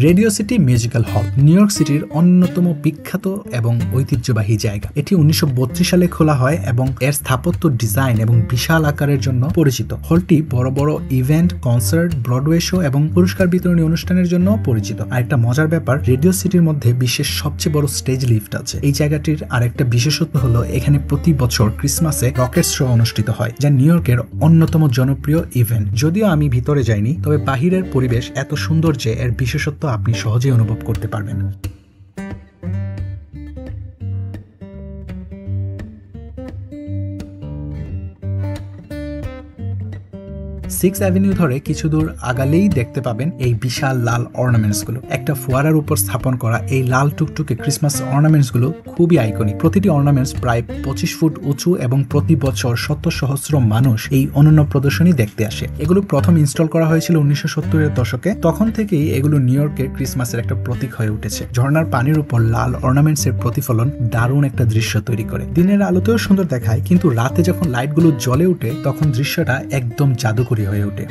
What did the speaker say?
Radio city musical হল new York সিটির অন্যতম বিখ্যাত এবং ঐতিহ্যবাহী জায়গা। এটি 1932 সালে খোলা হয় এবং এর স্থাপত্য, ডিজাইন এবং বিশাল আকারের জন্য পরিচিত। হলটি বড় বড় ইভেন্ট, কনসার্ট, ব্রডওয়ে শো এবং পুরস্কার বিতরণী অনুষ্ঠানের জন্য পরিচিত। আরেকটা মজার ব্যাপার, রেডিও সিটির মধ্যে বিশ্বের সবচেয়ে বড় স্টেজ লিফট আছে। এই জায়গাটির আরেকটা বিশেষত্ব হলো এখানে প্রতি বছর ক্রিসমাসে রকেট শো অনুষ্ঠিত হয়, যা নিউ ইয়র্কের অন্যতম জনপ্রিয় ইভেন্ট। যদিও আমি ভিতরে যাইনি, তবে বাহিরের পরিবেশ এত সুন্দর যে এর বিশেষত্ব আপনি সহজেই অনুভব করতে পারবেন। 6th অ্যাভিনিউ ধরে কিছু দূর আগালেই দেখতে পাবেন এই বিশাল লাল অর্নামেন্টস গুলো। একটা ফোয়ারার উপর স্থাপন করা এই লাল টুকটুকে ক্রিসমাস অর্নামেন্টস গুলো খুবই আইকনিক। প্রতিটি অর্নামেন্টস প্রায় 25 ফুট উঁচু এবং প্রতি বছর শত সহস্র মানুষ এই অনন্য প্রদর্শনী দেখতে আসে। এগুলো প্রথম ইনস্টল করা হয়েছিল 1970-এর দশকে। তখন থেকেই এগুলো নিউ ইয়র্কের ক্রিসমাসের একটা প্রতীক হয়ে উঠেছে। ঝর্ণার পানির উপর লাল অর্নামেন্টস এর প্রতিফলন দারুণ একটা দৃশ্য তৈরি করে। দিনের আলোতেও সুন্দর দেখায়, কিন্তু রাতে যখন লাইটগুলো জ্বলে ওঠে তখন দৃশ্যটা একদম জাদুকরী হয়ে ওঠে।